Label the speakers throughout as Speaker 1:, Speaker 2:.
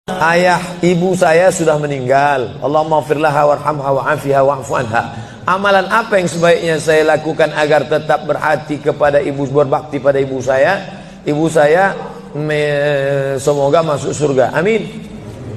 Speaker 1: Ayah ibu saya sudah meninggal. Allahumma firlaha warhamha wa'afiha wa'fu anha. Amalan apa yang sebaiknya saya lakukan agar tetap berhati kepada ibu, berbakti pada ibu saya? Ibu saya semoga masuk surga. Amin.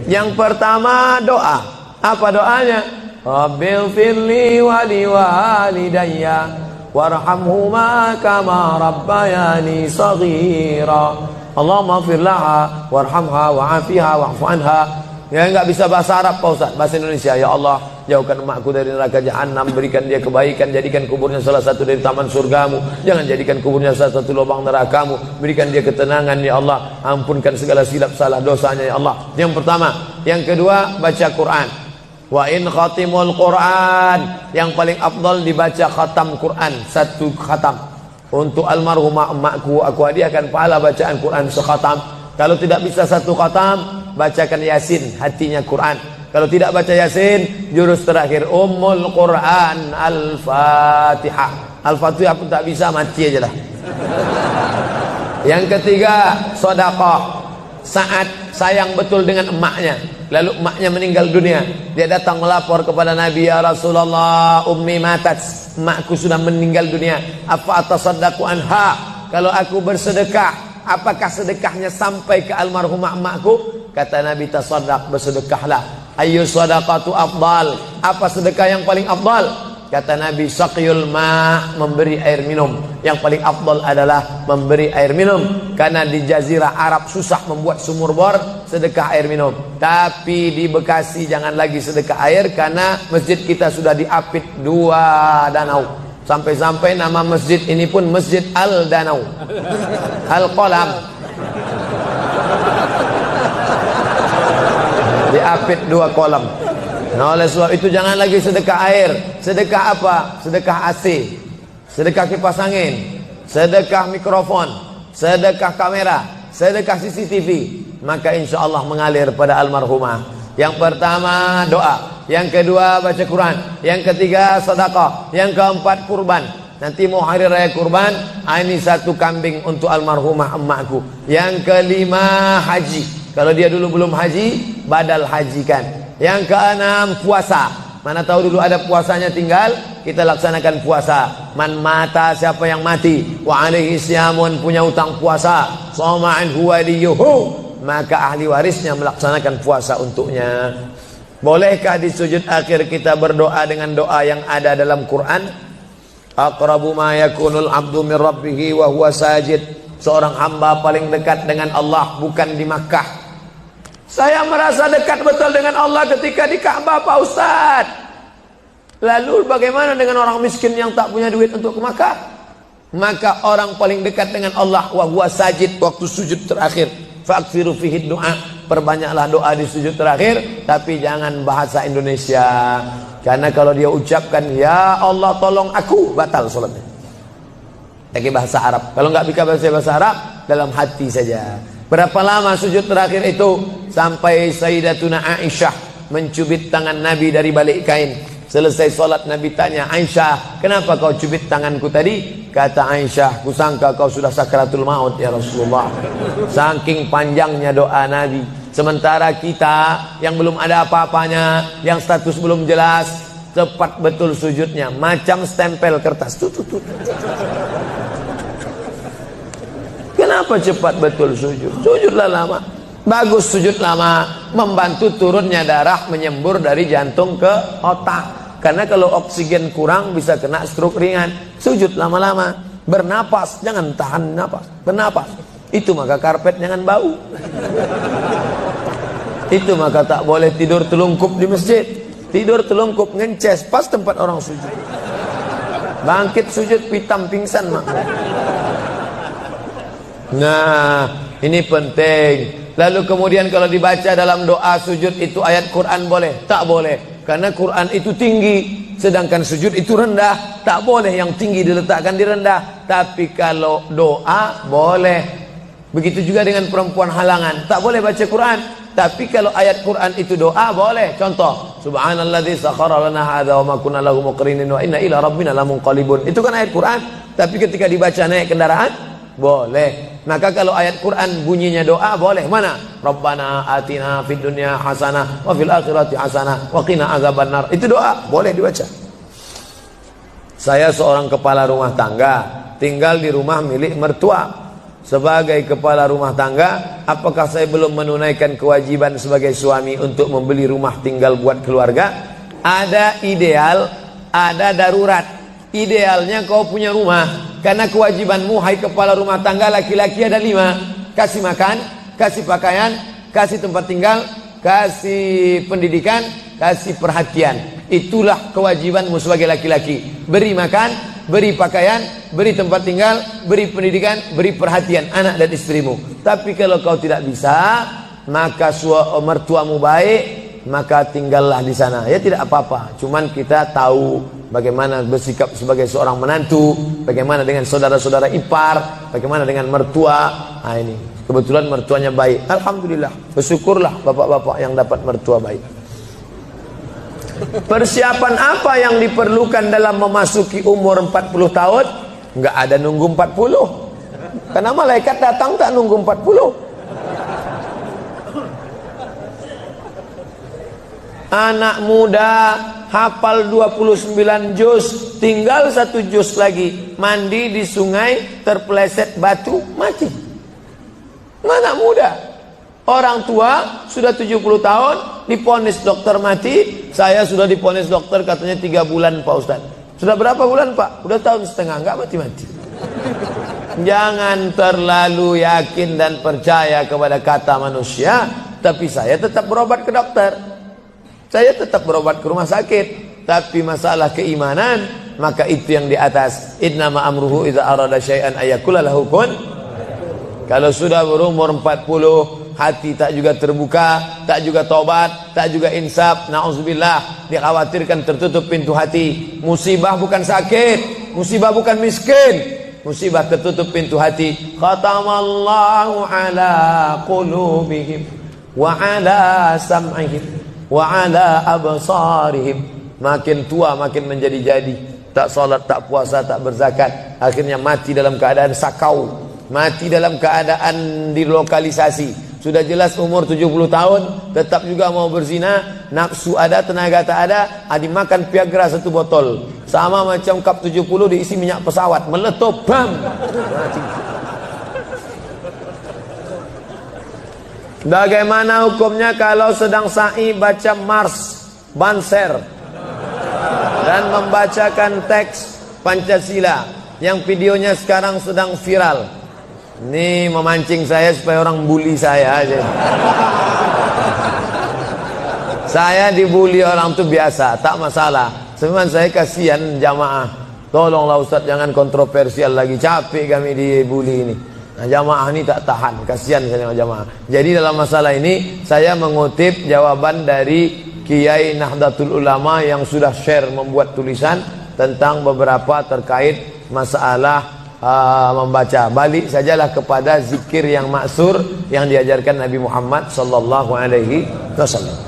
Speaker 1: Yang pertama doa. Apa doanya? Rabbil firli wali walidayya warhamhuma kama rabbayani saghira. Allahumma firlaha warhamha wa'afiha wa'fu anha. Ya, enggak bisa bahasa Arab Pak Ustaz, bahasa Indonesia. Ya Allah, jauhkan emakku dari neraka jahanam, berikan dia kebaikan, jadikan kuburnya salah satu dari taman surgamu, jangan jadikan kuburnya salah satu lubang nerakamu, berikan dia ketenangan ya Allah, ampunkan segala silap salah dosanya ya Allah. Yang pertama. Yang kedua, baca Quran. Wa in khatimul Quran, yang paling afdal dibaca khatam Quran, satu khatam. Untuk almarhumah emakku, aku hadiahkan pahala bacaan Quran sekhatam. Kalau tidak bisa satu khatam, bacakan Yasin, hatinya Quran. Kalau tidak baca Yasin, jurus terakhir Ummul Quran Al-Fatihah. Al-Fatihah pun tak bisa, mati aja lah. Yang ketiga, sedekah. Saat sayang betul dengan emaknya, lalu emaknya meninggal dunia, dia datang melapor kepada Nabi, ya Rasulullah, ummi matat, emakku sudah meninggal dunia, apa atasaddaqu anha, kalau aku bersedekah, apakah sedekahnya sampai ke almarhumah emakku? Kata Nabi, tasaddaq, bersedekahlah. Ayyu sadaqatu afdal, apa sedekah yang paling afdal? Kata Nabi, saqyul ma', memberi air minum. Yang paling afdal adalah memberi air minum. Karena di jazirah Arab susah membuat sumur bor, sedekah air minum. Tapi di Bekasi jangan lagi sedekah air, karena masjid kita sudah diapit 2 danau. Sampai-sampai nama masjid ini pun Masjid Al-Danau, Al-Qalam. Diapit 2 kolam. Nah, oleh sebab itu jangan lagi sedekah air. Sedekah apa? Sedekah AC, sedekah kipas angin, sedekah mikrofon, sedekah kamera, sedekah CCTV. Maka insya Allah mengalir pada almarhumah. Yang pertama doa, yang kedua baca Quran, yang ketiga sedekah, yang keempat kurban. Nanti mau hari raya kurban, ini 1 kambing untuk almarhumah emakku. Yang kelima haji. Kalau dia dulu belum haji, badal hajikan. Yang keenam puasa. Mana tahu dulu ada puasanya tinggal, kita laksanakan puasa. Man mata, siapa yang mati, wa alaihi siyamun, punya utang puasa, shoma anhu waliyuhu, maka ahli warisnya melaksanakan puasa untuknya. Bolehkah di sujud akhir kita berdoa dengan doa yang ada dalam Quran? Aqrabu ma yakunul abdu min rabbih wa huwa sajid. Seorang hamba paling dekat dengan Allah bukan di Makkah. Saya merasa dekat betul dengan Allah ketika di Ka'bah Pak Ustaz. Lalu bagaimana dengan orang miskin yang tak punya duit untuk ke Makkah? Maka orang paling dekat dengan Allah wa huwa sajid, waktu sujud terakhir. Fa'akthiru fihi du'a, perbanyaklah doa di sujud terakhir, tapi jangan bahasa Indonesia. Karena kalau dia ucapkan ya Allah tolong aku, batal salatnya. Pakai bahasa Arab. Kalau enggak bisa bahasa Arab, dalam hati saja. Berapa lama sujud terakhir itu? Sampai Sayyidatuna Aisyah mencubit tangan Nabi dari balik kain. Selesai solat Nabi tanya, Aisyah, kenapa kau cubit tanganku tadi? Kata Aisyah, kusangka kau sudah sakratul maut ya Rasulullah. Saking panjangnya doa Nabi. Sementara kita yang belum ada apa-apanya, yang status belum jelas, cepat betul sujudnya, macam stempel kertas. Kenapa cepat betul sujud? Sujudlah lama. Bagus sujud lama, membantu turunnya darah menyembur dari jantung ke otak. Karena kalau oksigen kurang bisa kena stroke ringan. Sujud lama-lama, bernapas, jangan tahan napas, bernapas. Itu maka karpet jangan bau. Itu maka tak boleh tidur telungkup di masjid. Tidur telungkup ngences pas tempat orang sujud. Bangkit sujud pitam pingsan mak. Nah, ini penting. Lalu kemudian kalau dibaca dalam doa sujud itu ayat Quran boleh? Tak boleh. Karena Quran itu tinggi, sedangkan sujud itu rendah. Tak boleh yang tinggi diletakkan di rendah. Tapi kalau doa boleh. Begitu juga dengan perempuan halangan, tak boleh baca Quran. Tapi kalau ayat Quran itu doa boleh. Contoh, Subhanalladzi sakhkhara lana hadza wa ma kunna lahu muqrinin wa inna ila rabbina lamunqalibun. Itu kan ayat Quran. Tapi ketika dibaca naik kendaraan boleh. Maka kalau ayat Quran bunyinya doa boleh. Mana? Rabbana atina fid dunya hasanah wa fil akhirati hasanah wa qina azabannar. Itu doa, boleh dibaca. Saya seorang kepala rumah tangga, tinggal di rumah milik mertua. Sebagai kepala rumah tangga, apakah saya belum menunaikan kewajiban sebagai suami untuk membeli rumah tinggal buat keluarga? Ada ideal, ada darurat. Idealnya kau punya rumah, karena kewajibanmu hai kepala rumah tangga laki-laki ada 5. Kasih makan, kasih pakaian, kasih tempat tinggal, kasih pendidikan, kasih perhatian. Itulah kewajibanmu sebagai laki-laki. Beri makan, beri pakaian, beri tempat tinggal, beri pendidikan, beri perhatian anak dan istrimu. Tapi kalau kau tidak bisa, maka mertuamu baik, maka tinggallah di sana. Ya tidak apa-apa. Cuman kita tahu bagaimana bersikap sebagai seorang menantu, bagaimana dengan saudara-saudara ipar, bagaimana dengan mertua. Nah ini, kebetulan mertuanya baik. Alhamdulillah, bersyukurlah bapak-bapak yang dapat mertua baik. Persiapan apa yang diperlukan dalam memasuki umur 40 tahun? Enggak ada nunggu 40. Karena malaikat datang tak nunggu 40. Anak muda hafal 29 juz, tinggal 1 juz lagi. Mandi di sungai, terpeleset batu, mati. Anak muda. Orang tua sudah 70 tahun diponis dokter mati. Saya sudah diponis dokter katanya 3 bulan Pak Ustaz. Sudah berapa bulan Pak? Udah tahun setengah, enggak mati-mati. Jangan terlalu yakin dan percaya kepada kata manusia. Tapi saya tetap berobat ke dokter, saya tetap berobat ke rumah sakit. Tapi masalah keimanan, maka itu yang di atas. Innama amruhu idza arada syai'an ayakula lahu kun. Kalau sudah berumur 40, hati tak juga terbuka, tak juga tobat, tak juga insaf, na'udzubillah, dikhawatirkan tertutup pintu hati. Musibah bukan sakit, musibah bukan miskin, musibah tertutup pintu hati. Khatamallahu ala qulubihim wa ala sam'ihim wa ala absarihim. Makin tua makin menjadi-jadi, tak salat, tak puasa, tak berzakat, akhirnya mati dalam keadaan sakau, mati dalam keadaan dilokalisasi. Sudah jelas umur 70 tahun, tetap juga mau berzina, nafsu ada, tenaga tak ada, dimakan Viagra 1 botol. Sama macam kap 70 diisi minyak pesawat, meletup, bam. Bagaimana hukumnya kalau sedang sa'i baca Mars, Banser, dan membacakan teks Pancasila yang videonya sekarang sedang viral? Ini memancing saya supaya orang bully saya aja. Saya dibully orang itu biasa, tak masalah. Cuman saya kasihan jamaah. Tolonglah Ustaz, jangan kontroversial lagi. Capek kami dibully ini. Nah, jamaah ini tak tahan, kasihan saya dengan jamaah. Jadi dalam masalah ini saya mengutip jawaban dari Kiai Nahdlatul Ulama yang sudah share membuat tulisan tentang beberapa terkait masalah membaca. Balik sajalah kepada zikir yang maksur yang diajarkan Nabi Muhammad sallallahu alaihi wasallam.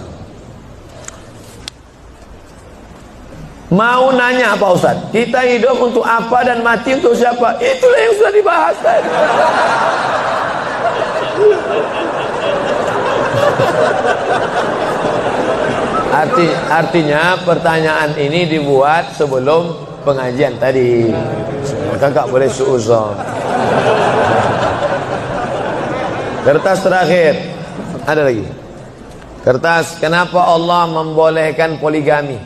Speaker 1: Mau nanya Pak Ustaz, kita hidup untuk apa dan mati untuk siapa? Itulah yang sudah dibahas tadi. Artinya pertanyaan ini dibuat sebelum pengajian tadi. Kakak boleh suuzon. Kertas terakhir. Ada lagi. Kertas, kenapa Allah membolehkan poligami?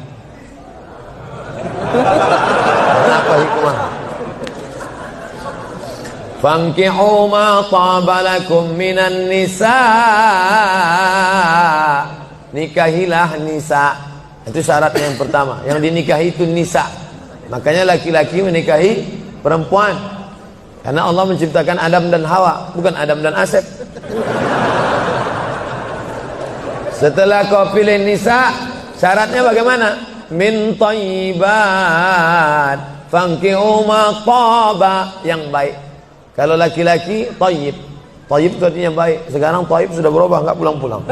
Speaker 1: Kenapa hikmah? Fankihu ma tabalakum minan nisa. Nikahilah nisa. Itu syaratnya yang pertama. Yang dinikahi itu nisa. Makanya laki-laki menikahi perempuan, karena Allah menciptakan Adam dan Hawa, bukan Adam dan Asep. Setelah kau pilih nisa, syaratnya bagaimana? Min thayyibat fankihu ma taba, yang baik. Kalau laki-laki thayyib, thayyib itu artinya baik. Sekarang thayyib sudah berubah, enggak pulang-pulang.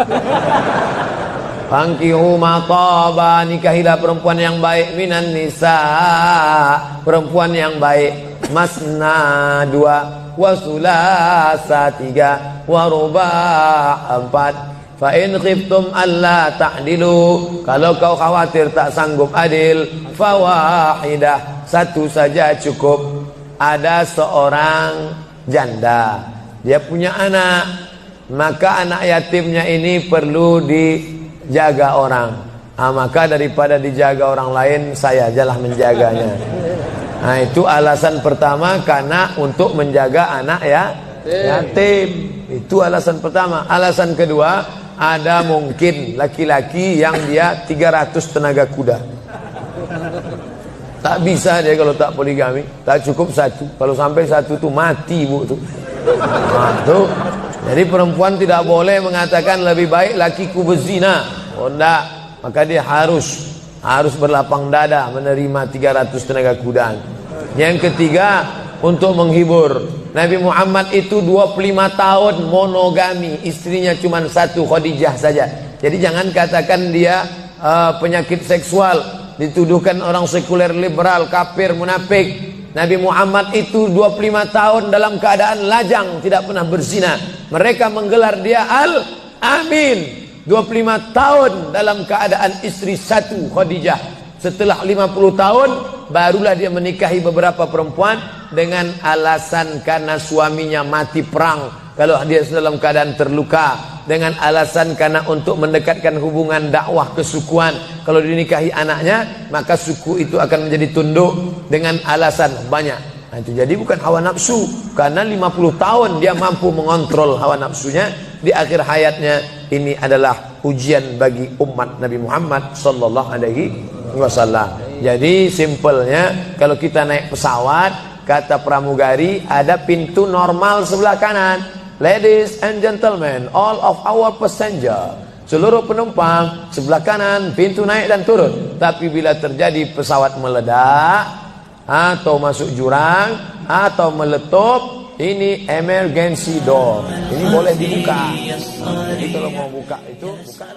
Speaker 1: Fankihu ma taba, nikahilah perempuan yang baik, minan nisa, perempuan yang baik. Masna, 2, wa sulasa 3, wa ruba' 4. Fa in khiftum alla ta'dilu, kalau kau khawatir tak sanggup adil, fawahidah, satu saja cukup. Ada seorang janda, dia punya anak, maka anak yatimnya ini perlu dijaga orang. Maka daripada dijaga orang lain, saya ajalah menjaganya. Nah, itu alasan pertama, karena untuk menjaga anak yatim. Itu alasan pertama. Alasan kedua, ada mungkin laki-laki yang dia 300 tenaga kuda. Tak bisa dia kalau tak poligami, tak cukup satu. Kalau sampai satu tuh mati bu tuh. Nah, tuh. Jadi perempuan tidak boleh mengatakan lebih baik lakiku berzina. Oh enggak. Maka dia harus berlapang dada menerima 300 tenaga kuda. Yang ketiga, untuk menghibur. Nabi Muhammad itu 25 tahun monogami, istrinya cuma satu, Khadijah saja. Jadi jangan katakan dia penyakit seksual, dituduhkan orang sekuler, liberal, kafir, munafik. Nabi Muhammad itu 25 tahun dalam keadaan lajang, tidak pernah berzina. Mereka menggelar dia Al-Amin. 25 tahun dalam keadaan istri satu, Khadijah. Setelah 50 tahun barulah dia menikahi beberapa perempuan dengan alasan karena suaminya mati perang, kalau dia dalam keadaan terluka, dengan alasan karena untuk mendekatkan hubungan dakwah kesukuan. Kalau dinikahi anaknya, maka suku itu akan menjadi tunduk, dengan alasan banyak. Nah, itu jadi bukan hawa nafsu, karena 50 tahun dia mampu mengontrol hawa nafsunya. Di akhir hayatnya, ini adalah ujian bagi umat Nabi Muhammad sallallahu alaihi wasallam. Jadi simpelnya, kalau kita naik pesawat, kata pramugari, ada pintu normal sebelah kanan. Ladies and gentlemen, all of our passenger, seluruh penumpang, sebelah kanan pintu naik dan turun. Tapi bila terjadi pesawat meledak, atau masuk jurang, atau meletup, ini emergency door, ini boleh dibuka. Jadi kalau mau buka itu buka.